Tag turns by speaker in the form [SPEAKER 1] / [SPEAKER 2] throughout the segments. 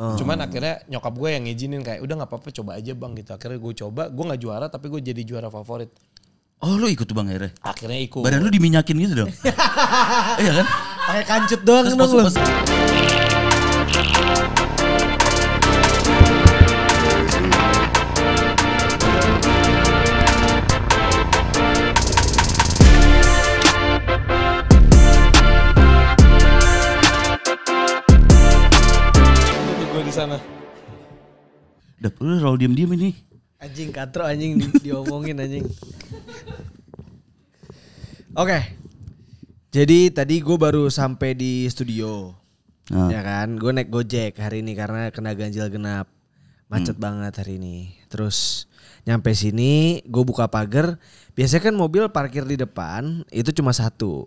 [SPEAKER 1] Cuman akhirnya nyokap gue yang ngizinin kayak udah nggak apa-apa coba aja bang gitu. Akhirnya gue coba, gue nggak juara tapi gue jadi juara favorit.
[SPEAKER 2] Oh lu ikut tuh bang akhirnya?
[SPEAKER 1] Akhirnya ikut.
[SPEAKER 2] Badan lu diminyakin gitu dong? Iya kan?
[SPEAKER 3] Pakai kancut doang
[SPEAKER 2] Terus
[SPEAKER 3] dong lu.
[SPEAKER 1] Gue di sana.
[SPEAKER 2] Udah lu roll diem-diem ini.
[SPEAKER 3] Anjing katro anjing diomongin anjing. Oke. Jadi tadi gue baru sampai di studio. Ya kan, gue naik Gojek hari ini karena kena ganjil genap. Macet banget hari ini. Terus nyampe sini gue buka pagar. Biasanya kan mobil parkir di depan itu cuma satu.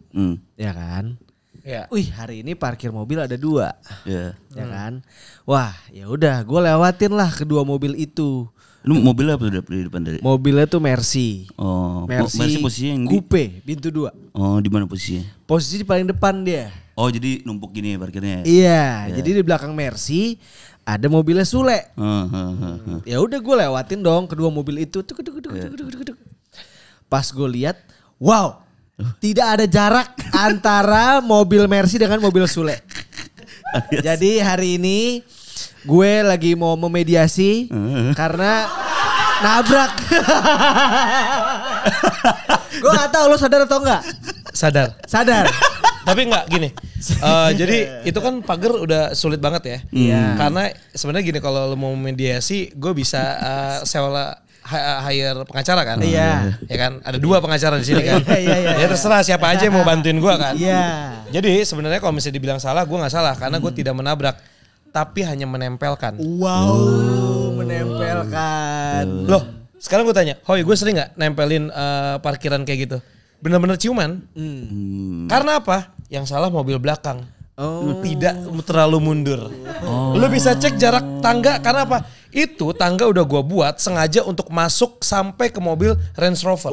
[SPEAKER 3] Ya kan?
[SPEAKER 1] Ya.
[SPEAKER 3] Wih, hari ini parkir mobil ada 2.
[SPEAKER 2] Ya.
[SPEAKER 3] Ya kan? Wah, ya udah gue lewatin lah kedua mobil itu.
[SPEAKER 2] Lu mobilnya apa udah di depan dari?
[SPEAKER 3] Mobilnya tuh Mercy.
[SPEAKER 2] Oh,
[SPEAKER 3] Mercy
[SPEAKER 2] posisinya yang
[SPEAKER 3] coupe, pintu 2.
[SPEAKER 2] Oh, di mana posisinya?
[SPEAKER 3] Posisi di paling depan dia.
[SPEAKER 2] Oh, jadi numpuk gini ya parkirnya.
[SPEAKER 3] Iya, jadi di belakang Mercy ada mobilnya Sule. Ya udah gue lewatin dong kedua mobil itu. Pas gue lihat, wow, tidak ada jarak antara mobil Mercy dengan mobil Sule. Jadi hari ini gue lagi mau memediasi karena nabrak. Gue gak tahu lo sadar atau enggak? Sadar.
[SPEAKER 1] Tapi enggak gini. Jadi itu kan pagar udah sulit banget ya.
[SPEAKER 3] Iya.
[SPEAKER 1] Karena sebenarnya gini kalau lo mau mediasi, gue bisa sewa hire pengacara kan.
[SPEAKER 3] Iya.
[SPEAKER 1] Ya kan, ada 2 pengacara di sini kan.
[SPEAKER 3] Iya.
[SPEAKER 1] Ya terserah siapa aja yang mau bantuin gue kan.
[SPEAKER 3] Iya.
[SPEAKER 1] Jadi sebenarnya kalau misalnya dibilang salah, gue nggak salah karena gue tidak menabrak, tapi hanya menempelkan.
[SPEAKER 3] Wow, menempelkan.
[SPEAKER 1] Loh, sekarang gue tanya, Hoy, gue sering nggak nempelin parkiran kayak gitu? Bener-bener ciuman. Karena apa? Yang salah mobil belakang. Tidak terlalu mundur. Lu bisa cek jarak tangga karena apa? Itu tangga udah gue buat sengaja untuk masuk sampai ke mobil Range Rover.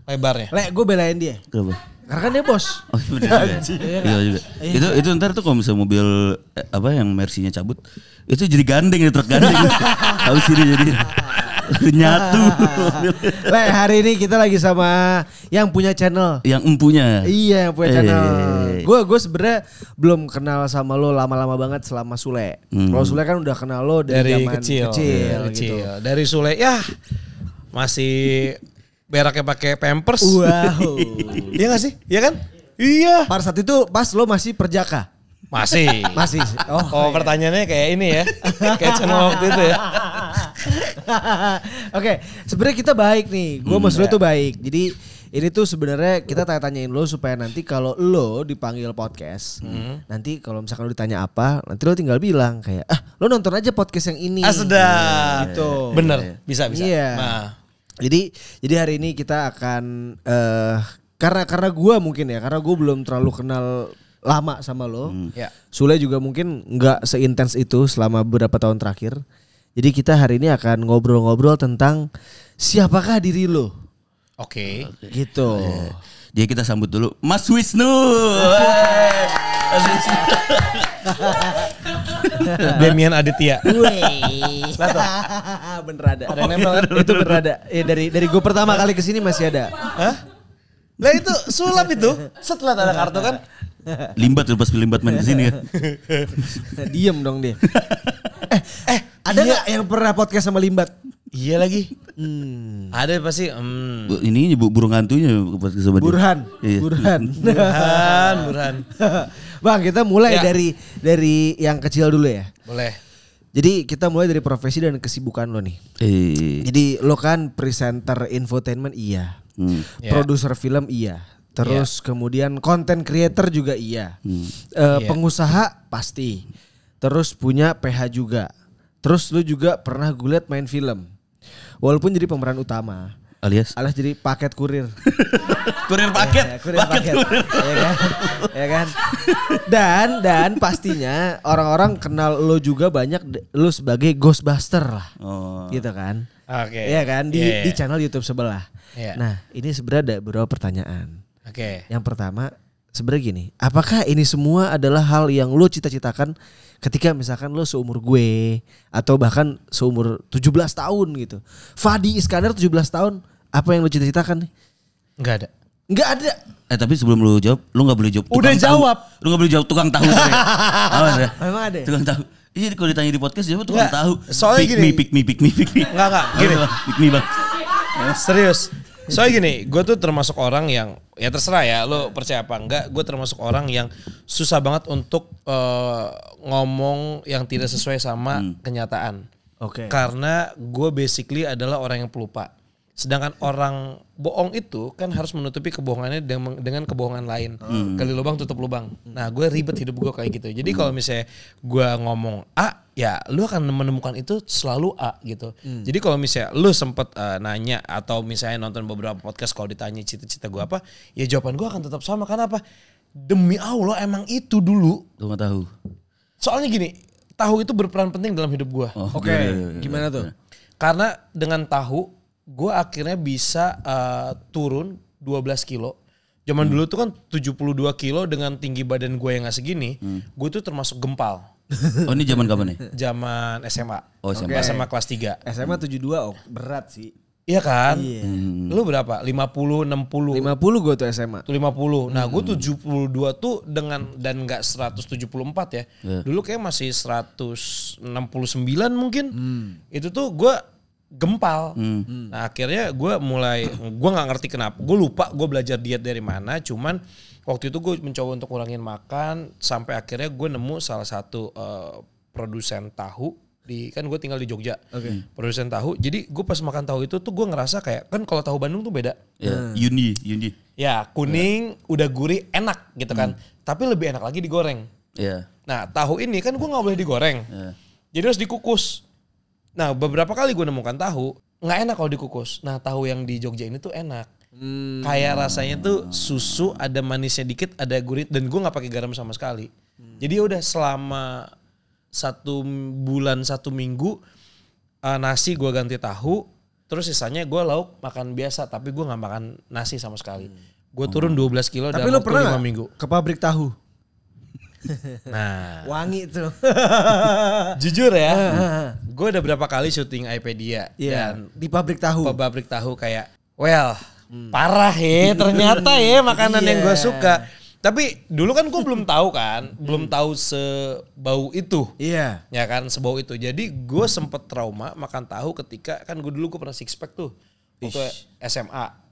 [SPEAKER 1] Lebarnya.
[SPEAKER 3] Le, gue belain dia.
[SPEAKER 2] Kenapa?
[SPEAKER 3] Karena kan dia bos.
[SPEAKER 2] Oh bener juga. Iya juga. Itu ntar tuh kalau misalnya mobil apa yang Mercy-nya cabut, itu jadi gandeng ya, truk gandeng. Habis ini jadi nyatu.
[SPEAKER 3] Le, hari ini kita lagi sama yang punya channel.
[SPEAKER 2] Yang empunya.
[SPEAKER 3] Iya, yang punya channel. Gue sebenarnya belum kenal sama lo lama-lama banget selama Sule. Kalau Sule kan udah kenal lo dari zaman kecil gitu.
[SPEAKER 1] Dari Sule ya masih beraknya pakai Pampers.
[SPEAKER 3] Wow.
[SPEAKER 1] Iya gak sih? Iya kan? Iya.
[SPEAKER 3] Pada saat itu pas lo masih perjaka.
[SPEAKER 1] Masih. Oh, pertanyaannya kayak ini ya. Kayak channel waktu itu ya.
[SPEAKER 3] Oke, sebenarnya kita baik nih. Gue sama Sule tuh baik. Jadi ini tuh sebenarnya kita tanya-tanyain lo supaya nanti kalau lo dipanggil podcast, nanti kalau misalkan lo ditanya apa, nanti lo tinggal bilang kayak, lo nonton aja podcast yang ini.
[SPEAKER 1] Sedap.
[SPEAKER 3] Gitu.
[SPEAKER 1] Bener, bisa.
[SPEAKER 3] Iya.
[SPEAKER 1] Nah.
[SPEAKER 3] Jadi hari ini kita akan karena gue mungkin ya, karena gue belum terlalu kenal lama sama lo.
[SPEAKER 1] Ya.
[SPEAKER 3] Sule juga mungkin nggak seintens itu selama beberapa tahun terakhir. Jadi kita hari ini akan ngobrol-ngobrol tentang siapakah diri lo.
[SPEAKER 1] Oke.
[SPEAKER 3] Gitu.
[SPEAKER 2] Jadi kita sambut dulu Mas Wisnu.
[SPEAKER 1] Demian Aditya.
[SPEAKER 3] Bener ada. Ada yang nempel kan? Itu bener ada. Dari gue pertama kali kesini masih ada.
[SPEAKER 1] Hah? Lah itu sulap itu. Setelah ada kartu kan.
[SPEAKER 2] Limbat tuh pas Limbat main kesini kan.
[SPEAKER 3] Diem dong dia. Ada nggak yang pernah podcast sama Limbat?
[SPEAKER 1] Iya lagi. Ada pasti.
[SPEAKER 2] Ini burung hantunya podcast sama dia.
[SPEAKER 3] Burhan.
[SPEAKER 2] Iya.
[SPEAKER 1] Burhan.
[SPEAKER 3] Bang, kita mulai dari yang kecil dulu ya.
[SPEAKER 1] Boleh.
[SPEAKER 3] Jadi kita mulai dari profesi dan kesibukan lo nih. Jadi lo kan presenter infotainment iya. Produser film iya. Terus kemudian content creator juga iya. Pengusaha pasti. Terus punya PH juga. Terus lu juga pernah gue liat main film. Walaupun jadi pemeran utama.
[SPEAKER 2] Alias
[SPEAKER 3] jadi paket kurir.
[SPEAKER 2] Kurir paket.
[SPEAKER 3] Kurir paket. Ya kan? Dan pastinya orang-orang kenal lo juga banyak, lo sebagai Ghostbuster lah. Gitu kan?
[SPEAKER 1] Oke.
[SPEAKER 3] Iya kan? Di channel YouTube sebelah.
[SPEAKER 1] Yeah.
[SPEAKER 3] Nah, ini sebenarnya ada beberapa pertanyaan.
[SPEAKER 1] Oke.
[SPEAKER 3] Yang pertama, sebenarnya gini, apakah ini semua adalah hal yang lo cita-citakan ketika misalkan lo seumur gue atau bahkan seumur 17 tahun gitu. Fadi Iskandar 17 tahun, apa yang lo cita-citakan nih? Enggak ada.
[SPEAKER 2] Tapi sebelum lu jawab, lu gak boleh jawab.
[SPEAKER 1] Udah jawab.
[SPEAKER 2] Lu gak boleh jawab tukang tahu. Awas ya.
[SPEAKER 3] Emang ada?
[SPEAKER 2] Tukang tahu. Iya kalau ditanya di podcast jawab tukang tahu.
[SPEAKER 1] Soalnya gini.
[SPEAKER 2] Pick me.
[SPEAKER 1] Enggak. Gini.
[SPEAKER 2] Pick me bang.
[SPEAKER 1] Serius. Soalnya gini, gue tuh termasuk orang yang, ya terserah ya, lo percaya apa enggak, gue termasuk orang yang susah banget untuk ngomong yang tidak sesuai sama kenyataan.
[SPEAKER 3] Oke.
[SPEAKER 1] Karena gue basically adalah orang yang pelupa. Sedangkan orang bohong itu kan harus menutupi kebohongannya dengan kebohongan lain. Gali lubang tutup lubang. Nah gue ribet hidup gue kayak gitu. Jadi kalau misalnya gue ngomong A, ya lu akan menemukan itu selalu A gitu. Jadi kalau misalnya lu sempet nanya atau misalnya nonton beberapa podcast kalau ditanya cita-cita gue apa, ya jawaban gue akan tetap sama. Karena apa? Demi Allah emang itu dulu.
[SPEAKER 2] Lu gak tahu.
[SPEAKER 1] Soalnya gini, tahu itu berperan penting dalam hidup gue.
[SPEAKER 3] Oke. Gimana tuh?
[SPEAKER 1] Karena dengan tahu gue akhirnya bisa turun 12 kilo. Zaman dulu tuh kan 72 kilo dengan tinggi badan gue yang gak segini. Gue tuh termasuk gempal.
[SPEAKER 2] Oh ini zaman kapan nih?
[SPEAKER 1] Zaman SMA.
[SPEAKER 2] Oh SMA.
[SPEAKER 1] SMA kelas 3.
[SPEAKER 3] SMA 72 berat sih.
[SPEAKER 1] Iya kan?
[SPEAKER 3] Iya.
[SPEAKER 1] Lu berapa? 50, 60?
[SPEAKER 3] 50 gue tuh SMA.
[SPEAKER 1] 50. Nah gue 72 tuh dengan, dan gak 174 ya. Dulu kayak masih 169 mungkin. Itu tuh gue gempal. Nah akhirnya gue gak ngerti kenapa. Gue lupa gue belajar diet dari mana. Cuman waktu itu gue mencoba untuk kurangin makan. Sampai akhirnya gue nemu salah satu produsen tahu. Kan gue tinggal di Jogja. Produsen tahu. Jadi gue pas makan tahu itu tuh gue ngerasa kayak, kan kalau tahu Bandung tuh beda.
[SPEAKER 2] Yundi.
[SPEAKER 1] Ya kuning, udah gurih, enak gitu kan. Tapi lebih enak lagi digoreng. Nah tahu ini kan gue gak boleh digoreng. Jadi harus dikukus. Nah beberapa kali gue nemukan tahu nggak enak kalau dikukus. Nah tahu yang di Jogja ini tuh enak. Kayak rasanya tuh susu, ada manisnya dikit, ada gurih, dan gue nggak pakai garam sama sekali. Jadi udah selama 1 bulan 1 minggu nasi gue ganti tahu, terus sisanya gue lauk makan biasa, tapi gue nggak makan nasi sama sekali. Gue turun 12 kilo dalam waktu 5 minggu.
[SPEAKER 3] Ke pabrik tahu?
[SPEAKER 1] Nah,
[SPEAKER 3] wangi tuh.
[SPEAKER 1] Jujur ya, gue udah berapa kali syuting iPedia dan
[SPEAKER 3] di pabrik tahu.
[SPEAKER 1] Pabrik tahu kayak, parah ya ternyata ya makanan yang gue suka. Tapi dulu kan gue belum tahu kan, belum tahu sebau itu.
[SPEAKER 3] Iya.
[SPEAKER 1] Ya kan, sebau itu. Jadi gue sempet trauma makan tahu ketika kan gue pernah six pack tuh waktu SMA.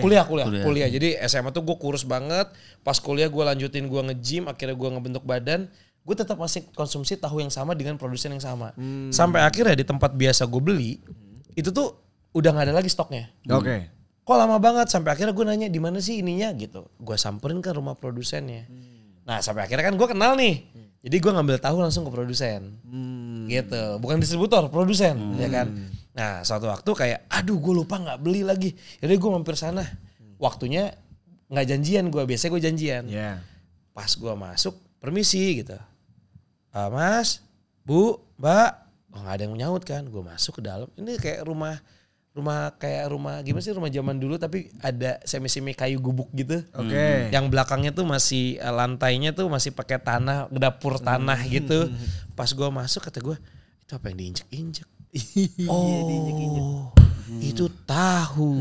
[SPEAKER 1] Kuliah. Jadi SMA tuh gue kurus banget. Pas kuliah gue lanjutin gue nge-gym, akhirnya gue ngebentuk badan. Gue tetap masih konsumsi tahu yang sama dengan produsen yang sama. Sampai akhirnya di tempat biasa gue beli, itu tuh udah gak ada lagi stoknya. Kok lama banget, sampai akhirnya gue nanya di mana sih ininya gitu. Gue samperin ke rumah produsennya. Nah sampai akhirnya kan gue kenal nih. Jadi gue ngambil tahu langsung ke produsen. Gitu, bukan distributor, produsen, ya kan. Nah suatu waktu kayak, aduh gue lupa gak beli lagi. Jadi gue mampir sana. Waktunya gak janjian gue, biasanya gue janjian. Pas gue masuk, permisi gitu. Mas, Bu, Mbak. Gak ada yang nyaut kan. Gue masuk ke dalam, ini kayak rumah gimana sih, rumah zaman dulu tapi ada semi-semi kayu gubuk gitu. Yang belakangnya tuh masih lantainya tuh masih pakai tanah, dapur tanah gitu. Pas gue masuk kata gue, itu apa yang diinjek-injek? Itu tahu.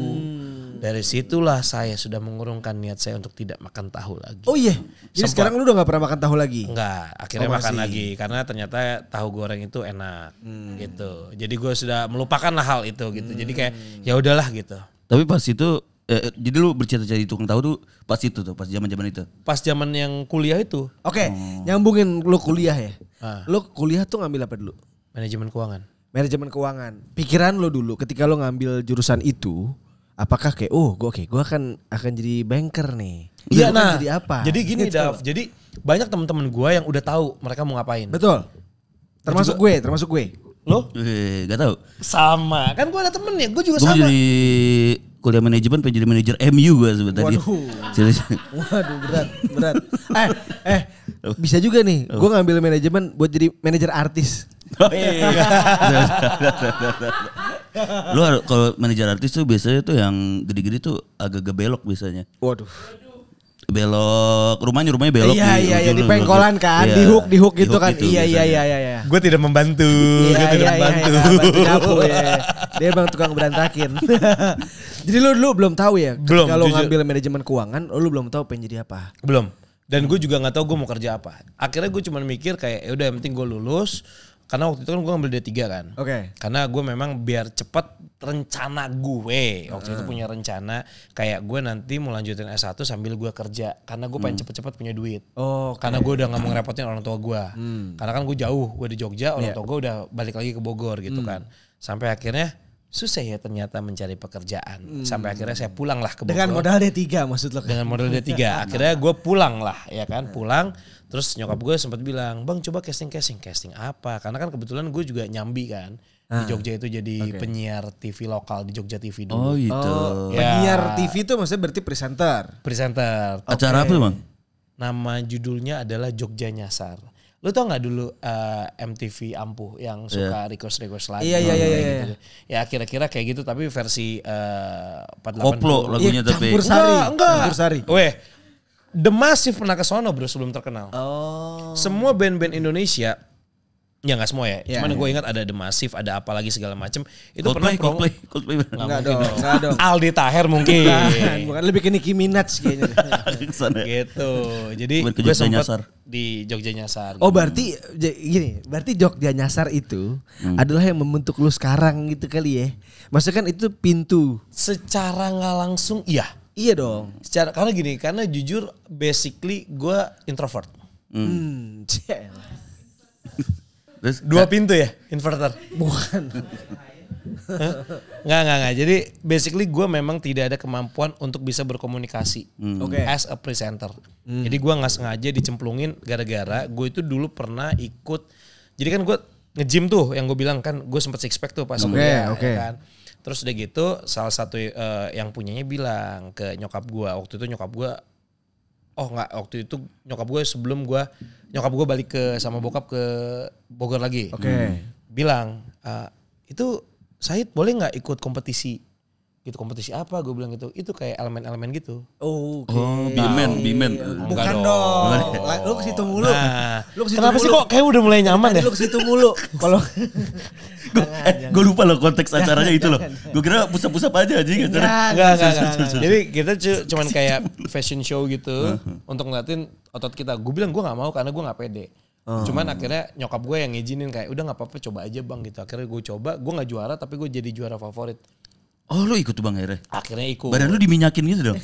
[SPEAKER 1] Dari situlah saya sudah mengurungkan niat saya untuk tidak makan tahu lagi.
[SPEAKER 3] Oh iya. Jadi sekarang lu udah gak pernah makan tahu lagi?
[SPEAKER 1] Enggak, akhirnya makan lagi karena ternyata tahu goreng itu enak gitu. Jadi gue sudah melupakan lah hal itu gitu. Jadi kayak ya udahlah gitu.
[SPEAKER 2] Tapi pas itu jadi lu bercita-cita jadi tukang tahu tuh pas itu tuh, pas zaman-zaman itu.
[SPEAKER 1] Pas zaman yang kuliah itu.
[SPEAKER 3] Nyambungin lu kuliah ya. Lu kuliah tuh ngambil apa dulu?
[SPEAKER 1] Manajemen keuangan. Pikiran lo dulu ketika lo ngambil jurusan itu, apakah kayak gue akan jadi banker nih? Iya, nah jadi apa? Jadi gini Dav, jadi banyak teman-teman gue yang udah tahu mereka mau ngapain.
[SPEAKER 3] Betul. Termasuk gue.
[SPEAKER 1] Lo?
[SPEAKER 2] Gak tahu.
[SPEAKER 1] Sama, kan gue ada temennya, gue juga sama.
[SPEAKER 2] Gue jadi kuliah manajemen, pengen jadi manajer MU gue sebenarnya.
[SPEAKER 3] Waduh berat. Bisa juga nih, gue ngambil manajemen buat jadi manajer artis.
[SPEAKER 2] Lu kalau manajer artis tuh biasanya tuh yang gede-gede tuh agak belok biasanya.
[SPEAKER 3] Waduh.
[SPEAKER 2] belok rumahnya belok.
[SPEAKER 3] Iya di pengkolan kan, di hook gitu kan. Iya.
[SPEAKER 1] Gue tidak membantu.
[SPEAKER 3] Iya, bantu nyapu ya. Dia bang tukang berantakin. Jadi lu belum tahu ya?
[SPEAKER 1] Belum.
[SPEAKER 3] Kalau ngambil manajemen keuangan, lu belum tahu pengen jadi apa?
[SPEAKER 1] Belum. Dan gue juga nggak tahu gue mau kerja apa. Akhirnya gue cuma mikir kayak, udah yang penting gue lulus. Karena waktu itu kan gue ngambil D3 kan.
[SPEAKER 3] Oke.
[SPEAKER 1] Karena gue memang biar cepet rencana gue. Waktu itu punya rencana kayak gue nanti mau lanjutin S1 sambil gue kerja. Karena gue pengen cepet-cepet punya duit. Karena gue udah gak mau ngerepotin orang tua gue. Karena kan gue jauh, gue di Jogja, orang tua gue udah balik lagi ke Bogor gitu kan. Sampai akhirnya susah ya ternyata mencari pekerjaan. Sampai akhirnya saya pulang lah ke Bogor.
[SPEAKER 3] Dengan modal D3 maksud lo?
[SPEAKER 1] Dengan modal D3. Akhirnya gue pulang lah ya kan. Pulang. Terus nyokap gue sempat bilang, bang coba casting apa? Karena kan kebetulan gue juga nyambi kan. Di Jogja itu jadi penyiar TV lokal di Jogja TV dulu.
[SPEAKER 2] Oh gitu.
[SPEAKER 3] Penyiar TV itu maksudnya berarti presenter?
[SPEAKER 1] Presenter.
[SPEAKER 2] Acara apa bang?
[SPEAKER 1] Nama judulnya adalah Jogja Nyasar. Lu tau gak dulu MTV Ampuh yang suka request lagu?
[SPEAKER 3] Iya.
[SPEAKER 1] Gitu. Ya kira-kira kayak gitu tapi versi 480.
[SPEAKER 2] Koplo lagunya tapi.
[SPEAKER 3] Campur sari.
[SPEAKER 1] Weh, The Massive pernah ke sono bro sebelum terkenal. Semua band-band Indonesia, ya gak semua ya. Cuman gue ingat ada The Massive, ada apa lagi segala macem. Itu
[SPEAKER 2] Coldplay.
[SPEAKER 3] Enggak dong.
[SPEAKER 1] Aldi Taher mungkin.
[SPEAKER 3] Bukan lebih ke Nicki Minaj kayaknya.
[SPEAKER 1] Gitu. Jadi gue sempat di Jogja Nyasar.
[SPEAKER 3] Oh berarti gini, berarti Jogja Nyasar itu adalah yang membentuk lu sekarang gitu kali ya. Maksudnya kan itu pintu.
[SPEAKER 1] Secara gak langsung iya.
[SPEAKER 3] Iya dong.
[SPEAKER 1] Karena jujur basically gue introvert.
[SPEAKER 2] Terus,
[SPEAKER 1] Dua pintu ya, inverter?
[SPEAKER 3] Bukan.
[SPEAKER 1] Nggak. Jadi basically gue memang tidak ada kemampuan untuk bisa berkomunikasi as a presenter. Jadi gue nggak sengaja dicemplungin gara-gara gue itu dulu pernah ikut. Jadi kan gue nge-gym tuh yang gue bilang kan gue sempet six pack tuh pas kuliah. Ya kan? Terus udah gitu salah satu yang punyanya bilang ke nyokap gue. Waktu itu nyokap gue, waktu itu nyokap gue sebelum nyokap gue balik sama bokap ke Bogor lagi. Bilang, itu Said boleh gak ikut kompetisi? Gitu, kompetisi apa? Gue bilang gitu. Itu kayak elemen-elemen gitu.
[SPEAKER 2] Bimen.
[SPEAKER 3] Bukan dong. Lu ke situ mulu.
[SPEAKER 1] Kenapa sih kok kayak udah mulai nyaman ya?
[SPEAKER 3] Lu ke situ mulu. Kalau
[SPEAKER 2] gue lupa loh konteks acaranya itu loh. Gue kira pusap-pusap aja
[SPEAKER 1] Enggak. Jadi kita cuman kayak fashion show gitu untuk ngeliatin otot kita. Gue bilang gue gak mau karena gue gak pede. Cuman akhirnya nyokap gue yang ngizinin kayak udah gak apa-apa coba aja bang gitu. Akhirnya gue coba, gue gak juara tapi gue jadi juara favorit.
[SPEAKER 2] Oh lu ikut tuh bang akhirnya?
[SPEAKER 1] Akhirnya ikut.
[SPEAKER 2] Badan lu diminyakin gitu dong?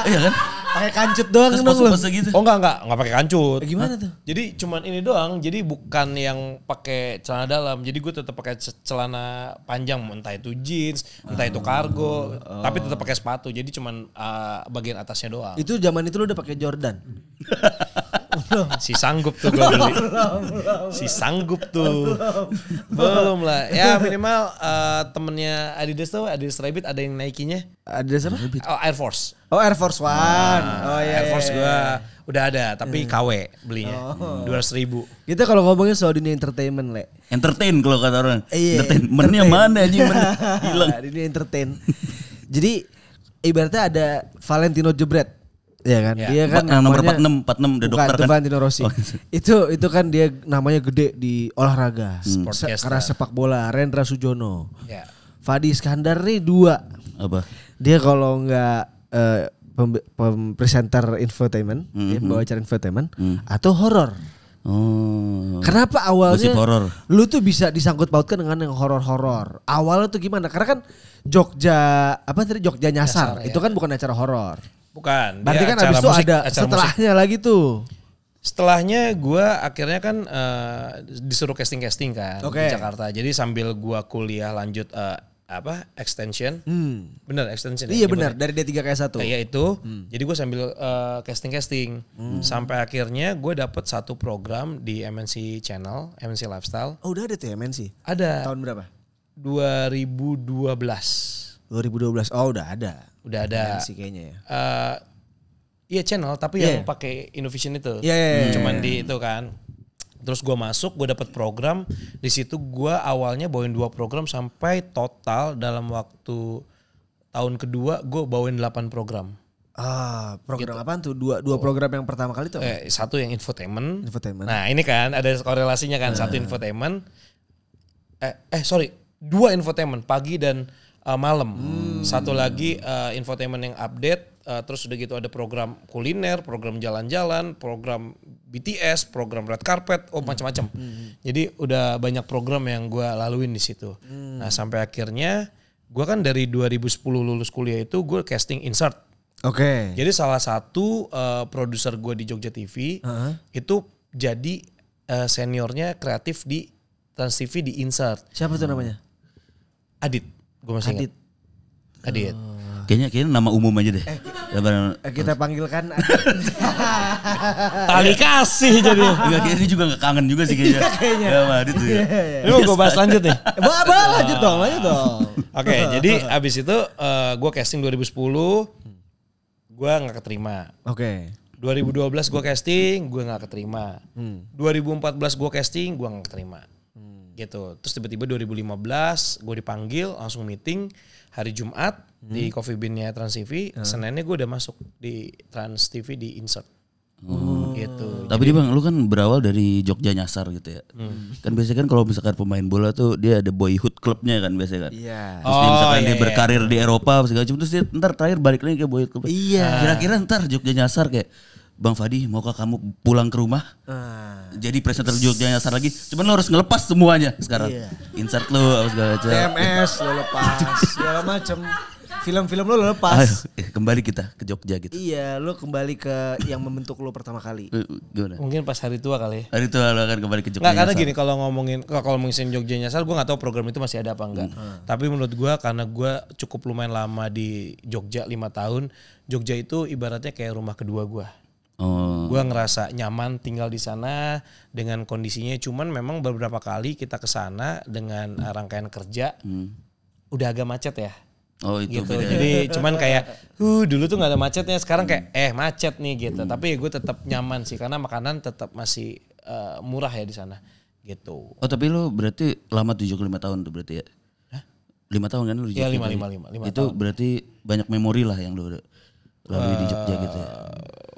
[SPEAKER 2] Iya kan?
[SPEAKER 3] Pakai kancut doang dong lu.
[SPEAKER 2] Gitu.
[SPEAKER 1] Oh enggak pakai kancut.
[SPEAKER 3] Gimana tuh?
[SPEAKER 1] Jadi cuman ini doang. Jadi bukan yang pakai celana dalam. Jadi gue tetap pakai celana panjang, entah itu jeans, entah itu kargo, tapi tetap pakai sepatu. Jadi cuman bagian atasnya doang.
[SPEAKER 3] Itu zaman itu lu udah pakai Jordan.
[SPEAKER 1] Si sanggup tuh gue beli. Si sanggup tuh. Belum lah. Ya minimal temennya Adidas tuh, Adidas Rabbit ada yang naikinya.
[SPEAKER 3] Adidas apa?
[SPEAKER 1] Oh Air Force.
[SPEAKER 3] Oh Air Force One.
[SPEAKER 1] Air Force gue udah ada tapi KW belinya. 200.000.
[SPEAKER 3] Kita kalau ngomongin soal dunia entertainment Le.
[SPEAKER 2] Entertain kalau kata orang. Entertainmentnya mana anjing hilang.
[SPEAKER 3] Dunia entertain. Jadi ibaratnya ada Valentino Jebret. Iya kan, dia kan
[SPEAKER 2] nomor 46 udah dokter kan.
[SPEAKER 3] Valentino Rossi. Itu kan dia namanya gede di olahraga. Karena sepak bola, Rendra Sujono. Fadi Iskandar nih 2.
[SPEAKER 2] Apa?
[SPEAKER 3] Dia kalau nggak presenter infotainment, dia bawa acara infotainment atau horor. Kenapa awalnya lu tuh bisa disangkut pautkan dengan yang horor-horor? Awalnya tuh gimana? Karena kan Jogja Nyasar itu kan bukan acara horor.
[SPEAKER 1] Bukan.
[SPEAKER 3] Berarti kan abis itu ada setelahnya lagi tuh.
[SPEAKER 1] Setelahnya gue akhirnya kan disuruh casting kan di Jakarta. Jadi sambil gue kuliah lanjut extension. Bener extension.
[SPEAKER 3] Iya benar dari D3 ke S1.
[SPEAKER 1] Kayak itu. Jadi gue sambil casting. Sampai akhirnya gue dapet satu program di MNC Channel, MNC Lifestyle.
[SPEAKER 3] Oh udah ada tuh MNC?
[SPEAKER 1] Ada.
[SPEAKER 3] Tahun berapa?
[SPEAKER 1] 2012.
[SPEAKER 3] Oh udah ada.
[SPEAKER 1] Udah ada.
[SPEAKER 3] MNC kayaknya ya.
[SPEAKER 1] Iya channel tapi yang pakai Innovision itu. Cuman di itu kan. Terus gue masuk, gue dapet program. Di situ gue awalnya bawain 2 program sampai total dalam waktu tahun kedua gue bawain 8 program.
[SPEAKER 3] Program apaan tuh? Dua program yang pertama kali tuh?
[SPEAKER 1] Satu yang infotainment. Nah ini kan ada korelasinya kan. Satu infotainment. Dua infotainment pagi dan malam. Satu lagi infotainment yang update. Terus udah gitu ada program kuliner, program jalan-jalan, program BTS, program red carpet, macam-macam. Jadi udah banyak program yang gue laluin di situ. Nah sampai akhirnya gue kan dari 2010 lulus kuliah itu gue casting insert.
[SPEAKER 3] Oke.
[SPEAKER 1] Jadi salah satu produser gue di Jogja TV itu jadi seniornya kreatif di Trans TV di Insert.
[SPEAKER 3] Siapa tuh namanya?
[SPEAKER 1] Adit. Gue masih ingat. Adit.
[SPEAKER 2] Kayaknya nama umum aja deh.
[SPEAKER 3] Kita panggilkan
[SPEAKER 1] tali kasih jadi.
[SPEAKER 2] Enggak, ini juga gak kangen juga sih kayaknya. Ya Adit tuh ya.
[SPEAKER 1] Ini mau gue bahas lanjut nih.
[SPEAKER 3] Lanjut dong.
[SPEAKER 1] Oke, jadi abis itu gue casting 2010. Gue gak keterima.
[SPEAKER 3] Oke.
[SPEAKER 1] 2012 gue casting, gue gak keterima. 2014 gue casting, gue gak keterima. Gitu. Terus tiba-tiba 2015 gue dipanggil langsung meeting hari Jumat di Coffee Bean-nya Trans TV. Seninnya gue udah masuk di Trans TV di Insert. Gitu.
[SPEAKER 2] Tapi dia Bang, lu kan berawal dari Jogja Nyasar gitu ya. Kan biasanya kan kalau misalkan pemain bola tuh dia ada boyhood klubnya kan biasanya kan.
[SPEAKER 3] Iya.
[SPEAKER 2] Terus dia misalkan dia berkarir di Eropa segala macam terus dia ntar terakhir balik lagi ke boyhood klub.
[SPEAKER 3] Iya.
[SPEAKER 2] Kira-kira ntar Jogja Nyasar kayak Bang Fadi, maukah kamu pulang ke rumah? Jadi presenter Jogja Nyasar lagi. Cuman lo harus ngelepas semuanya sekarang.
[SPEAKER 3] Iya.
[SPEAKER 2] Insert lo segala macam.
[SPEAKER 3] TMS lo lepas segala macam. Film-film lo lepas.
[SPEAKER 2] Ayo, kembali kita ke Jogja gitu.
[SPEAKER 3] Iya, lo kembali ke yang membentuk lo pertama kali.
[SPEAKER 2] Gimana?
[SPEAKER 1] Mungkin pas hari tua kali ya.
[SPEAKER 2] Hari tua lo akan kembali ke Jogja.
[SPEAKER 1] Nggak, karena gini kalau ngomongin Jogja Nyasar, gue nggak tahu program itu masih ada apa enggak. Tapi menurut gue karena gue cukup lumayan lama di Jogja 5 tahun, Jogja itu ibaratnya kayak rumah kedua gue. Gue ngerasa nyaman tinggal di sana dengan kondisinya. Cuman memang beberapa kali kita ke sana dengan rangkaian kerja, udah agak macet ya.
[SPEAKER 2] Oh itu
[SPEAKER 1] gitu.
[SPEAKER 2] beda.
[SPEAKER 1] Jadi cuman kayak dulu tuh nggak ada macetnya, sekarang kayak macet nih gitu. Tapi gue tetap nyaman sih karena makanan tetap masih murah ya di sana gitu.
[SPEAKER 2] Oh tapi lu berarti lama 75 tahun tuh berarti ya? 5 tahun kan lu di Jogja?
[SPEAKER 1] Ya 5
[SPEAKER 2] itu tahun. Berarti banyak memori lah yang lu lalui di Jogja gitu ya?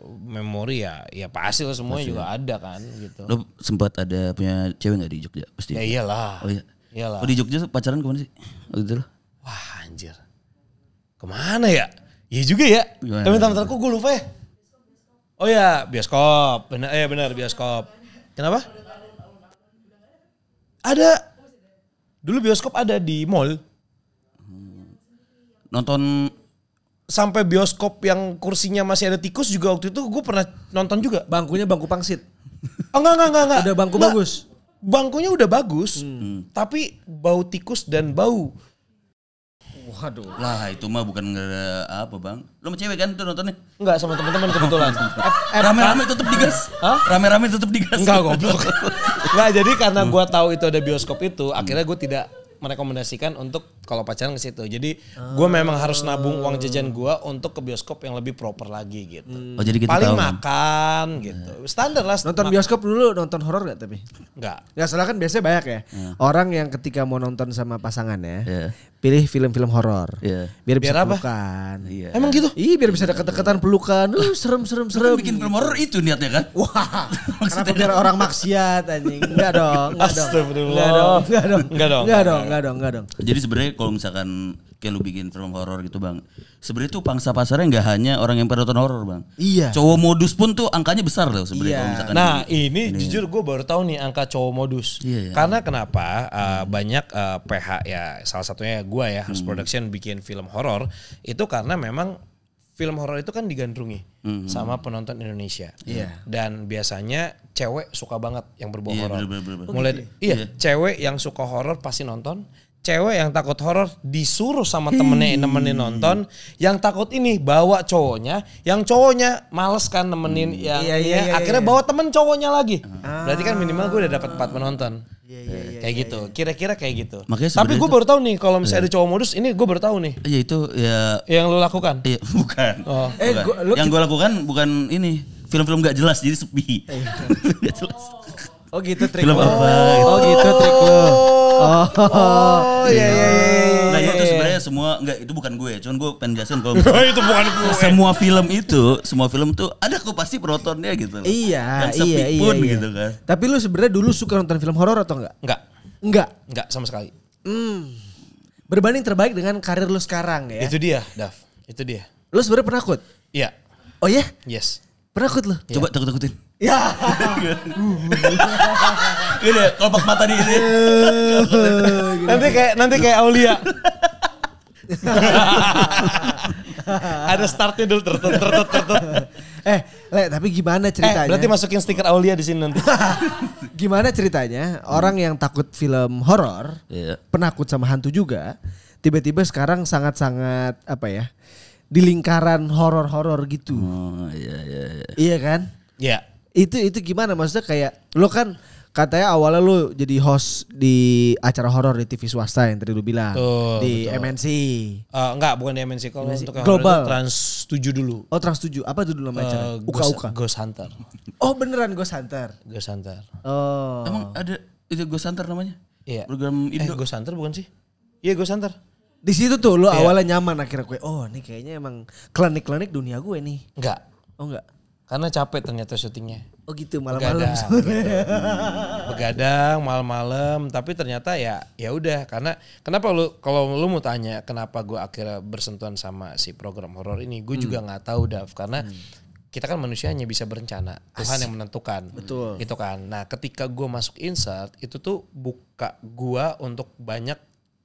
[SPEAKER 1] Memori ya pasti lah semuanya juga ada kan gitu.
[SPEAKER 2] Lu sempat ada punya cewek gak di Jogja? Pasti.
[SPEAKER 1] Ya iyalah.
[SPEAKER 2] Oh iya.
[SPEAKER 1] Iyalah.
[SPEAKER 2] Oh di Jogja pacaran kemana sih? Waktu itu lo?
[SPEAKER 1] Wah anjir. Kemana ya? Iya juga ya. Tapi bentar kok gue lupa ya. Oh ya bioskop. Benar bioskop. Kenapa? Ada. Dulu bioskop ada di mall.
[SPEAKER 2] Nonton
[SPEAKER 1] sampai bioskop yang kursinya masih ada tikus juga waktu itu gue pernah nonton juga.
[SPEAKER 3] Bangkunya bangku pangsit.
[SPEAKER 1] Enggak.
[SPEAKER 3] Udah bangku bagus.
[SPEAKER 1] Bangkunya udah bagus. Tapi bau tikus dan bau.
[SPEAKER 3] Waduh.
[SPEAKER 2] Lah itu mah bukan gara apa Bang. Lu sama cewek kan tuh nontonnya?
[SPEAKER 1] Enggak sama teman-teman kebetulan.
[SPEAKER 2] Rame-rame tetep digas.
[SPEAKER 1] Hah?
[SPEAKER 2] Rame-rame tetep digas.
[SPEAKER 1] Enggak goblok. Enggak, jadi karena gue tahu itu ada bioskop itu, akhirnya gue tidak merekomendasikan untuk kalau pacaran ke situ. Jadi gue memang harus nabung uang jajan gue untuk ke bioskop yang lebih proper lagi gitu.
[SPEAKER 2] Oh jadi kita
[SPEAKER 1] paling
[SPEAKER 2] tahu,
[SPEAKER 1] makan gitu. Standar lah.
[SPEAKER 3] Nonton bioskop dulu nonton horor gak tapi?
[SPEAKER 1] Enggak.
[SPEAKER 3] Ya soalnya kan biasanya banyak ya. Orang yang ketika mau nonton sama pasangannya pilih film-film horor. Biar bisa pelukan.
[SPEAKER 1] Emang gitu?
[SPEAKER 3] Iya biar bisa deket-deketan pelukan. Serem.
[SPEAKER 2] Bikin film horor itu niatnya kan?
[SPEAKER 3] Wah. Kenapa biar orang maksiat anjing? Enggak dong. Enggak dong.
[SPEAKER 2] Jadi sebenarnya kalau misalkan kayak lu bikin film horor gitu Bang, sebenarnya tuh pangsa pasarnya nggak hanya orang yang pada nonton horor Bang.
[SPEAKER 3] Iya.
[SPEAKER 2] Cowok modus pun tuh angkanya besar loh sebenarnya kalau misalkan.
[SPEAKER 1] Nah ini jujur gue baru tahu nih angka cowok modus. Karena kenapa banyak PH ya salah satunya gue ya House Production bikin film horor itu karena memang film horor itu kan digandrungi sama penonton Indonesia. Dan biasanya cewek suka banget yang berbau horor. Mulai cewek yang suka horor pasti nonton. Cewek yang takut horor disuruh sama temennya nemenin nonton. Yang takut ini bawa cowoknya. Yang cowoknya males kan nemenin yang akhirnya bawa temen cowoknya lagi. Berarti kan minimal gue udah dapat 4 penonton. Kayak gitu. Kira-kira kayak gitu. Tapi gue baru tahu nih kalau misalnya ada cowok modus ini gue baru tahu nih.
[SPEAKER 2] Iya itu ya.
[SPEAKER 1] Yang lu lakukan?
[SPEAKER 2] Iya bukan.
[SPEAKER 1] Oh.
[SPEAKER 2] Yang gue lakukan bukan ini. Film-film gak jelas jadi sepi. Gak jelas.
[SPEAKER 3] Oh gitu trik
[SPEAKER 2] film
[SPEAKER 3] lo.
[SPEAKER 2] Apa, gitu.
[SPEAKER 3] Oh gitu trik lo.
[SPEAKER 1] Oh iya.
[SPEAKER 2] ceritanya tuh sebenarnya semua enggak itu bukan gue, cuman gue pengen jelasin kalau
[SPEAKER 1] itu bukan gue.
[SPEAKER 2] Semua film tuh ada kok pasti penontonnya gitu.
[SPEAKER 3] Iya,
[SPEAKER 2] dan sepi pun gitu kan.
[SPEAKER 3] Tapi lu sebenarnya dulu suka nonton film horor atau enggak? Enggak
[SPEAKER 1] sama sekali.
[SPEAKER 3] Berbanding terbalik dengan karir lu sekarang ya.
[SPEAKER 1] Itu dia, Dav. Itu dia.
[SPEAKER 3] Lu sebenarnya penakut?
[SPEAKER 1] Iya.
[SPEAKER 3] Oh ya?
[SPEAKER 1] Yes.
[SPEAKER 3] Penakut lu?
[SPEAKER 2] Coba takut-takutin.
[SPEAKER 3] Ya.
[SPEAKER 2] Gini, kelopak mata di ini.
[SPEAKER 1] Nanti kayak Aulia. Ada startnya dulu tertut.
[SPEAKER 3] Tapi gimana ceritanya?
[SPEAKER 1] Berarti masukin stiker Aulia di sini nanti.
[SPEAKER 3] Gimana ceritanya orang yang takut film horor, penakut sama hantu juga, tiba-tiba sekarang sangat-sangat di lingkaran horor-horor gitu.
[SPEAKER 2] Oh iya.
[SPEAKER 3] Iya kan?
[SPEAKER 1] Iya.
[SPEAKER 3] Itu gimana maksudnya kayak lo kan katanya awalnya lo jadi host di acara horor di TV swasta yang tadi lo bilang di betul. MNC.
[SPEAKER 1] Enggak, bukan di MNC. Kalau untuk
[SPEAKER 3] Global
[SPEAKER 1] Trans 7 dulu.
[SPEAKER 3] Oh Trans 7. Apa itu dulu nama acara? Uka.
[SPEAKER 1] Ghost Hunter.
[SPEAKER 3] Oh beneran Ghost Hunter.
[SPEAKER 1] Ghost Hunter.
[SPEAKER 3] Oh.
[SPEAKER 2] Emang ada itu Ghost Hunter namanya?
[SPEAKER 1] Iya.
[SPEAKER 2] Program Indo.
[SPEAKER 1] Ghost Hunter bukan sih? Iya Ghost Hunter.
[SPEAKER 3] Di situ tuh lo awalnya nyaman akhirnya gue. Oh ini kayaknya emang klinik dunia gue nih.
[SPEAKER 1] Enggak.
[SPEAKER 3] Oh enggak.
[SPEAKER 1] Karena capek ternyata syutingnya.
[SPEAKER 3] Oh gitu malam-malam.
[SPEAKER 1] Begadang malam-malam, tapi ternyata ya udah karena kenapa kalau lu mau tanya kenapa gue akhirnya bersentuhan sama si program horor ini, gue juga nggak tahu Dav karena kita kan manusia hanya bisa berencana, Tuhan yang menentukan.
[SPEAKER 3] Betul.
[SPEAKER 1] Gitu kan. Nah, ketika gue masuk Insert itu tuh buka gue untuk banyak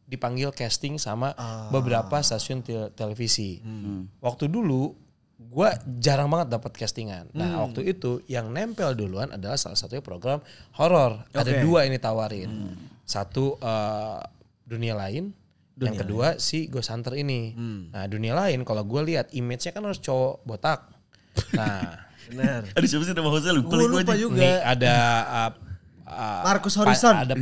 [SPEAKER 1] dipanggil casting sama beberapa stasiun televisi. Waktu dulu gue jarang banget dapat castingan. Nah waktu itu yang nempel duluan adalah salah satunya program horor. Ada 2 ini tawarin. Satu Dunia Lain. Yang kedua si Ghost Hunter ini. Nah Dunia Lain kalau gue lihat image-nya kan harus cowok botak. Nah
[SPEAKER 3] benar.
[SPEAKER 2] Ada siapa sih nama hostnya lupa
[SPEAKER 3] juga.
[SPEAKER 1] Nih ada
[SPEAKER 3] Marcus Horizon.
[SPEAKER 1] Ada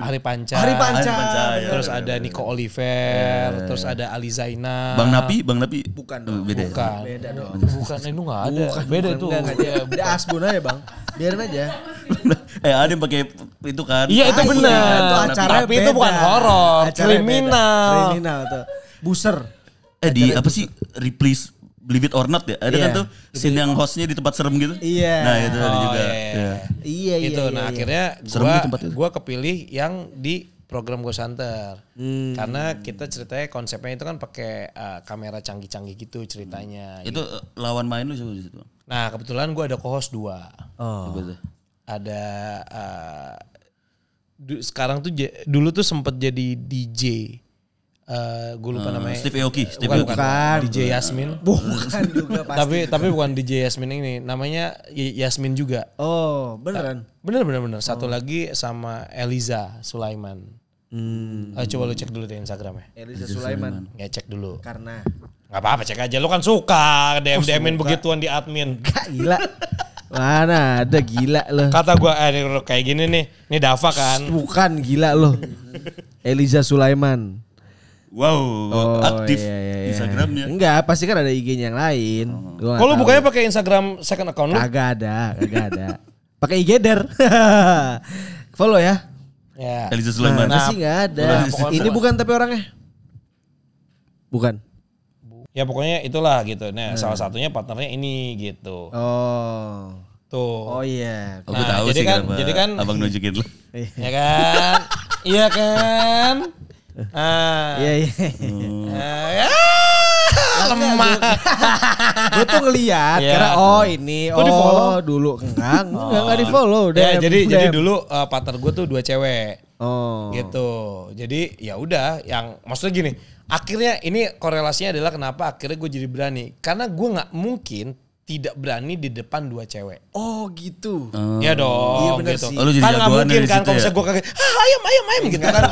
[SPEAKER 1] Hari Panca.
[SPEAKER 2] Ya,
[SPEAKER 1] terus ada Nico Oliver, terus ada Ali Zainal.
[SPEAKER 2] Bang Napi.
[SPEAKER 3] Bukan dong.
[SPEAKER 2] Beda.
[SPEAKER 3] Beda dong.
[SPEAKER 1] Bukan, itu enggak ada. Beda itu.
[SPEAKER 3] Dia Asbun aja, Bang. Biarin aja.
[SPEAKER 2] Ada yang pakai itu kan.
[SPEAKER 1] Iya, itu benar.
[SPEAKER 3] Itu acara
[SPEAKER 1] tapi itu bukan horor, kriminal
[SPEAKER 3] tuh. Buser.
[SPEAKER 2] Di apa sih? Replace Believe It or Not ya? Ada kan tuh scene yang hostnya di tempat serem gitu.
[SPEAKER 3] Iya.
[SPEAKER 2] Nah itu ada juga.
[SPEAKER 3] Iya.
[SPEAKER 1] Itu akhirnya gue kepilih yang di program Ghost Hunter. Karena kita ceritanya konsepnya itu kan pakai kamera canggih-canggih gitu ceritanya.
[SPEAKER 2] Itu lawan main lu siapa di situ?
[SPEAKER 1] Nah kebetulan gue ada co-host 2.
[SPEAKER 2] Oh.
[SPEAKER 1] Ada sekarang tuh dulu tuh sempet jadi DJ. Gue lupa namanya.
[SPEAKER 2] Steve Aoki.
[SPEAKER 1] Bukan. DJ Yasmin.
[SPEAKER 3] Bukan juga pasti.
[SPEAKER 1] tapi bukan DJ Yasmin ini. Namanya Yasmin juga.
[SPEAKER 3] Oh beneran?
[SPEAKER 1] Bener. Satu lagi sama Eliza Sulaiman. Coba lu cek dulu deh Instagramnya.
[SPEAKER 3] Eliza Sulaiman.
[SPEAKER 1] Ya cek dulu.
[SPEAKER 3] Karena?
[SPEAKER 1] Gak apa-apa cek aja. Lu kan suka DM-DMin begituan di admin.
[SPEAKER 3] Gak gila. Mana ada gila lo.
[SPEAKER 1] Kata gue kayak gini nih. Ini Dava kan.
[SPEAKER 3] Bukan gila lo. Eliza Sulaiman.
[SPEAKER 2] Wow, aktif Instagramnya.
[SPEAKER 3] Enggak, pasti kan ada IG-nya yang lain.
[SPEAKER 1] Kalau bukanya pakai Instagram second account lu?
[SPEAKER 3] Kagak ada. Pakai IG der. Follow ya.
[SPEAKER 1] Ya.
[SPEAKER 2] Eliza Sulaiman.
[SPEAKER 3] Sih enggak ada. Ini bukan tapi orangnya. Bukan.
[SPEAKER 1] Ya pokoknya itulah gitu. Nah, salah satunya partnernya ini gitu.
[SPEAKER 3] Oh.
[SPEAKER 1] Tuh.
[SPEAKER 3] Oh iya.
[SPEAKER 2] Aku tahu sih
[SPEAKER 1] jadi kan
[SPEAKER 2] abang nunjukin lu.
[SPEAKER 1] Ya kan? Iya kan?
[SPEAKER 3] Iya.
[SPEAKER 1] Lemah.
[SPEAKER 3] Gue tuh ngeliat karena ini dulu enggak di follow.
[SPEAKER 1] Ya, jadi dulu partner gue tuh 2 cewek.
[SPEAKER 3] Oh.
[SPEAKER 1] Gitu. Jadi ya udah yang maksudnya gini, akhirnya ini korelasinya adalah kenapa akhirnya gue jadi berani. Karena gue nggak mungkin tidak berani di depan 2 cewek.
[SPEAKER 3] Oh gitu.
[SPEAKER 1] Ya dong.
[SPEAKER 3] Iya bener
[SPEAKER 1] gitu.
[SPEAKER 3] sih.
[SPEAKER 2] Oh,
[SPEAKER 1] Kan nggak mungkin kan kalau misalnya gue kaget, ayam gitu kan.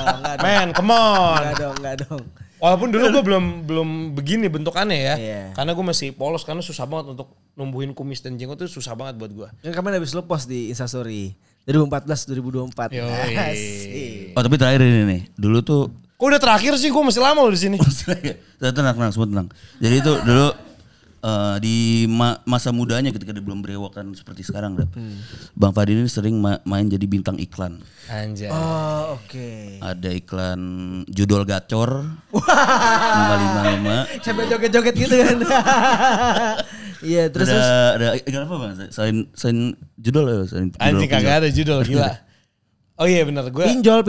[SPEAKER 1] Men, come on.
[SPEAKER 3] Enggak dong.
[SPEAKER 1] Walaupun dulu gue belum begini bentukannya ya.
[SPEAKER 3] Iya.
[SPEAKER 1] Karena gue masih polos karena susah banget untuk numbuhin kumis dan jenggot itu susah banget buat gue.
[SPEAKER 3] Yang kemarin habis lo post di Instastory 2014 2024.
[SPEAKER 2] Oh tapi terakhir ini nih. Dulu tuh
[SPEAKER 1] kok udah terakhir sih, gue masih lama loh di sini.
[SPEAKER 2] tenang, semua tenang. Jadi itu dulu di masa mudanya ketika dia belum berewokan seperti sekarang, Bang Fadil ini sering main jadi bintang iklan.
[SPEAKER 1] Anjay.
[SPEAKER 3] Oh oke.
[SPEAKER 2] ada iklan judol gacor 555.
[SPEAKER 3] Sampai joget-joget gitu kan. Iya, terus
[SPEAKER 2] ada iklan apa Bang? Selain judol ya, selain judol.
[SPEAKER 1] Anjing kagak ada judol gila. Oh iya benar gue.
[SPEAKER 3] Pinjol.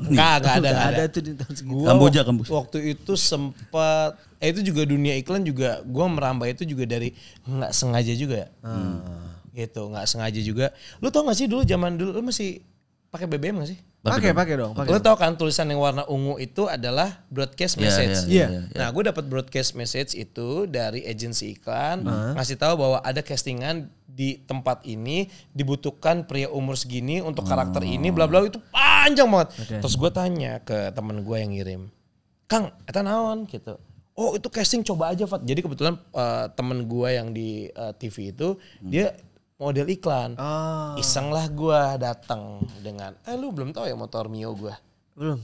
[SPEAKER 1] Enggak ada.
[SPEAKER 3] Itu di tahun segitu.
[SPEAKER 2] Kamboja.
[SPEAKER 1] Waktu itu sempat itu juga dunia iklan juga gue merambah itu juga dari nggak sengaja juga ya. Gitu, nggak sengaja juga. Lu tau gak sih dulu zaman dulu lu masih pakai BBM gak sih?
[SPEAKER 3] Pakai dong.
[SPEAKER 1] Lu tau kan tulisan yang warna ungu itu adalah broadcast message.
[SPEAKER 3] Iya.
[SPEAKER 1] Nah, gue dapat broadcast message itu dari agensi iklan ngasih tahu bahwa ada castingan di tempat ini dibutuhkan pria umur segini untuk karakter ini bla bla itu panjang banget. Okay. Terus gue tanya ke temen gue yang ngirim, "Kang, eta naon?" gitu. "Oh, itu casting coba aja, Fat." Jadi kebetulan temen gue yang di TV itu dia model iklan. Iseng lah gue datang dengan, lu belum tahu ya motor Mio gue?
[SPEAKER 3] Belum.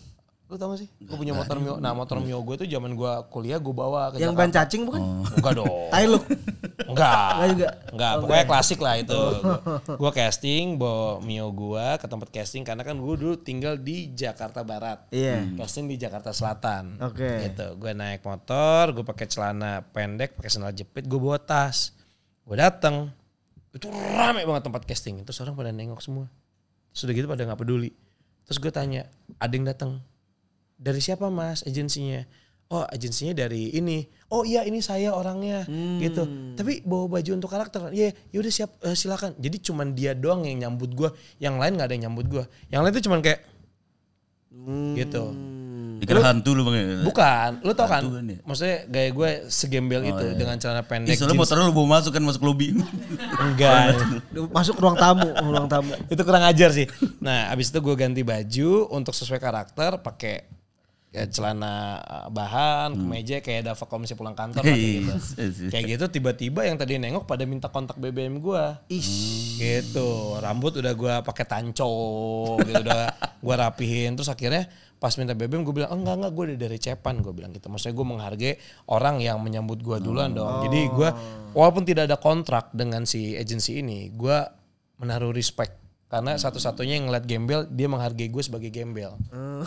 [SPEAKER 1] Lu tau gak sih? Gue punya motor Mio. Nah motor Mio gue tuh zaman gue kuliah gue bawa ke
[SPEAKER 3] yang
[SPEAKER 1] Jakarta.
[SPEAKER 3] ban cacing bukan?
[SPEAKER 1] Enggak dong.
[SPEAKER 3] Tailuk.
[SPEAKER 1] Enggak. Pokoknya klasik lah itu. Gue casting bawa Mio gue ke tempat casting karena kan gue dulu tinggal di Jakarta Barat.
[SPEAKER 3] Iya.
[SPEAKER 1] Casting di Jakarta Selatan.
[SPEAKER 3] Oke.
[SPEAKER 1] Gitu. Gue naik motor, gue pakai celana pendek, pakai sandal jepit, gue bawa tas. Gue datang. Itu rame banget tempat casting. Terus orang pada nengok semua. Sudah gitu pada gak peduli. Terus gue tanya, ada yang datang. Dari siapa mas agensinya? Oh agensinya dari ini. Oh iya ini saya orangnya gitu. Tapi bawa baju untuk karakter. Iya yaudah siap silakan. Jadi cuman dia doang yang nyambut gue. Yang lain gak ada yang nyambut gue. Yang lain tuh cuman kayak gitu.
[SPEAKER 2] Dikira hantu lu Bang.
[SPEAKER 1] Bukan, lu tau kan?
[SPEAKER 2] Ya?
[SPEAKER 1] Maksudnya gaya gue segembel itu
[SPEAKER 2] iya.
[SPEAKER 1] dengan celana pendek.
[SPEAKER 2] Soalnya motornya lu bawa masuk lobby.
[SPEAKER 1] Enggak.
[SPEAKER 3] Masuk ruang tamu.
[SPEAKER 1] Itu kurang ajar sih. Nah, abis itu gue ganti baju untuk sesuai karakter, pakai celana bahan, kemeja kayak Dava kalau misalnya pulang kantor gitu. Kayak gitu tiba-tiba yang tadi nengok pada minta kontak BBM gue. Gitu. Rambut udah gue pakai tanco gitu, udah gue rapihin. Terus akhirnya pas minta BBM gue bilang enggak gue udah dari Cepan, gue bilang gitu. Maksudnya gue menghargai orang yang menyambut gue duluan dong. Jadi gue walaupun tidak ada kontrak dengan si agensi ini, gue menaruh respect. Karena satu-satunya yang ngeliat gembel, dia menghargai gue sebagai gembel.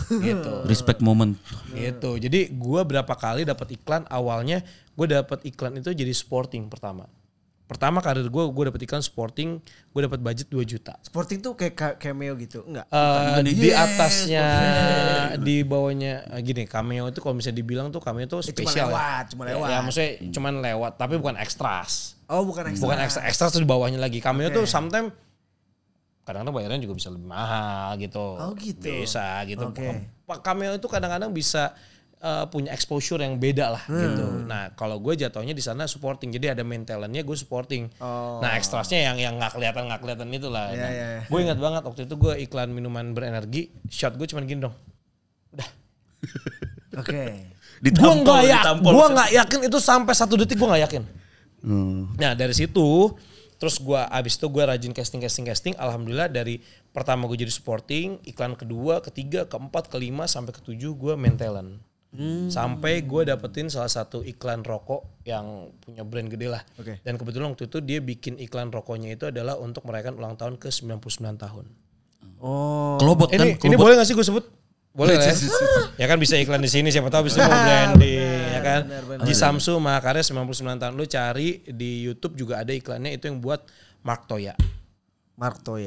[SPEAKER 1] Gitu.
[SPEAKER 2] Respect moment.
[SPEAKER 1] Gitu. Jadi gue berapa kali dapat iklan, awalnya gue dapat iklan itu jadi sporting pertama. Pertama karir gue dapat iklan sporting, gue dapat budget 2 juta.
[SPEAKER 3] Sporting tuh kayak cameo gitu, enggak?
[SPEAKER 1] Di atasnya, di bawahnya gini, cameo itu kalau misalnya dibilang tuh cameo itu spesial.
[SPEAKER 3] Cuma lewat.
[SPEAKER 1] Ya maksudnya cuman lewat, tapi bukan ekstras.
[SPEAKER 3] Oh bukan ekstras.
[SPEAKER 1] Bukan ekstras tuh di bawahnya lagi. Cameo tuh sometimes kadang-kadang bayarnya juga bisa lebih mahal gitu.
[SPEAKER 3] Oh gitu.
[SPEAKER 1] Bisa gitu. Cameo itu kadang-kadang bisa punya exposure yang beda lah gitu. Nah kalau gue jatuhnya di sana supporting, jadi ada main talentnya gue supporting. Nah ekstrasnya yang nggak kelihatan itulah. Gue ingat banget waktu itu gue iklan minuman berenergi, shot gue cuma gini dong. Udah.
[SPEAKER 3] Oke.
[SPEAKER 1] Gue nggak yakin itu sampai 1 detik gue nggak yakin. Nah dari situ terus gue abis itu gue rajin casting. Alhamdulillah dari pertama gue jadi supporting, iklan kedua, ketiga, keempat, kelima sampai ke-7 gue main talent. Sampai gue dapetin salah satu iklan rokok yang punya brand gede lah. Dan kebetulan waktu itu dia bikin iklan rokoknya itu adalah untuk merayakan ulang tahun ke 99 tahun.
[SPEAKER 2] Kelobot kan?
[SPEAKER 1] Ini boleh gak sih gue sebut? Boleh ya? Ya kan bisa iklan di sini, siapa tahu bisa mau branding ya kan. Di Samsu Mahakarya 99 tahun, lu cari di YouTube juga ada iklannya itu yang buat Mark Toya.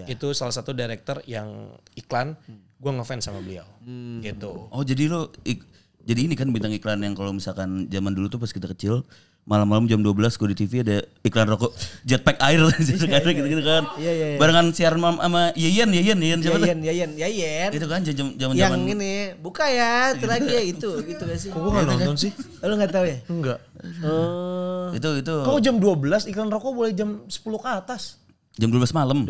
[SPEAKER 1] Itu salah satu director yang iklan, gue ngefans sama beliau. Gitu.
[SPEAKER 2] Oh jadi lo jadi ini kan bintang iklan yang kalau misalkan zaman dulu tuh pas kita kecil malam-malam jam 12 gue di TV ada iklan rokok Jetpack Air gitu kan.
[SPEAKER 3] Iya.
[SPEAKER 2] Barengan siaran sama Yeyen siapa tuh?
[SPEAKER 3] Yayen.
[SPEAKER 2] Itu kan zaman-zaman
[SPEAKER 3] yang ini buka ya, itu lagi ya itu gitu gak sih?
[SPEAKER 1] Kok gue gak nonton sih?
[SPEAKER 3] Lo gak tahu ya?
[SPEAKER 1] Enggak.
[SPEAKER 2] Itu.
[SPEAKER 1] Kok jam 12 iklan rokok boleh jam 10 ke atas?
[SPEAKER 2] Jam 12 malam.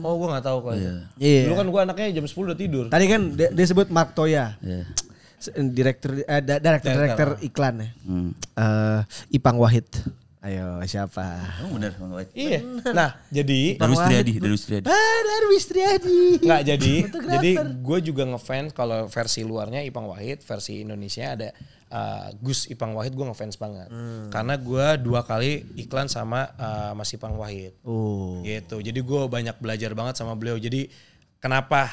[SPEAKER 1] Oh gue gak tahu kok.
[SPEAKER 3] Iya.
[SPEAKER 1] Dulu kan gue anaknya jam 10 udah tidur.
[SPEAKER 3] Tadi kan dia sebut Mark Toya. Direktur iklan ya. Ipang Wahid. Ayo siapa?
[SPEAKER 2] Oh benar Bang Wahid.
[SPEAKER 1] Iya. Nah jadi
[SPEAKER 2] Darwis Triadi.
[SPEAKER 1] Nggak jadi gue juga ngefans kalau versi luarnya Ipang Wahid, versi Indonesia ada Gus Ipang Wahid, gue ngefans banget. Karena gue 2 kali iklan sama Mas Ipang Wahid. Gitu. Jadi gue banyak belajar banget sama beliau. Jadi kenapa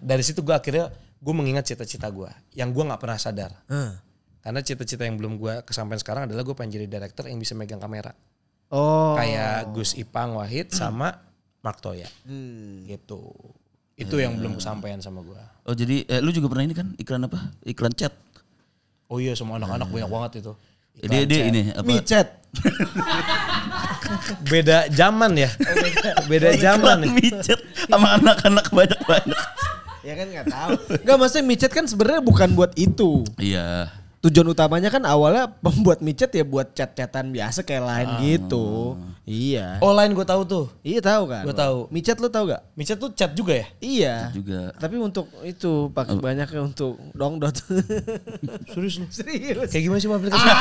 [SPEAKER 1] dari situ gue akhirnya gue mengingat cita-cita gue yang gue nggak pernah sadar. Karena cita-cita yang belum gue kesampaian sekarang adalah gue pengen jadi director yang bisa megang kamera. Kayak Gus Ipang Wahid sama Mark Toya. Gitu. Itu yang belum kesampaian sama gue.
[SPEAKER 2] Oh jadi lu juga pernah ini kan iklan apa? Iklan chat.
[SPEAKER 1] Oh iya sama anak-anak banyak banget itu.
[SPEAKER 2] Dia ini apa?
[SPEAKER 3] Micet.
[SPEAKER 1] Beda zaman ya. Beda zaman nih.
[SPEAKER 2] Micet sama anak-anak banyak-banyak.
[SPEAKER 3] Ya kan nggak tahu. Nggak, maksudnya micet kan sebenarnya bukan buat itu.
[SPEAKER 2] Iya.
[SPEAKER 3] Tujuan utamanya kan awalnya membuat micet ya buat chat-chatan biasa kayak lain gitu. Iya.
[SPEAKER 1] Oh lain gue tahu tuh.
[SPEAKER 3] Iya tahu kan.
[SPEAKER 1] Gue tahu.
[SPEAKER 3] Micet lu tahu gak?
[SPEAKER 1] Micet tuh chat juga ya?
[SPEAKER 3] Iya.
[SPEAKER 2] Juga.
[SPEAKER 3] Tapi untuk itu pakai banyaknya untuk dongdot.
[SPEAKER 1] Serius lu?
[SPEAKER 3] Serius.
[SPEAKER 1] Kayak gimana sih aplikasi?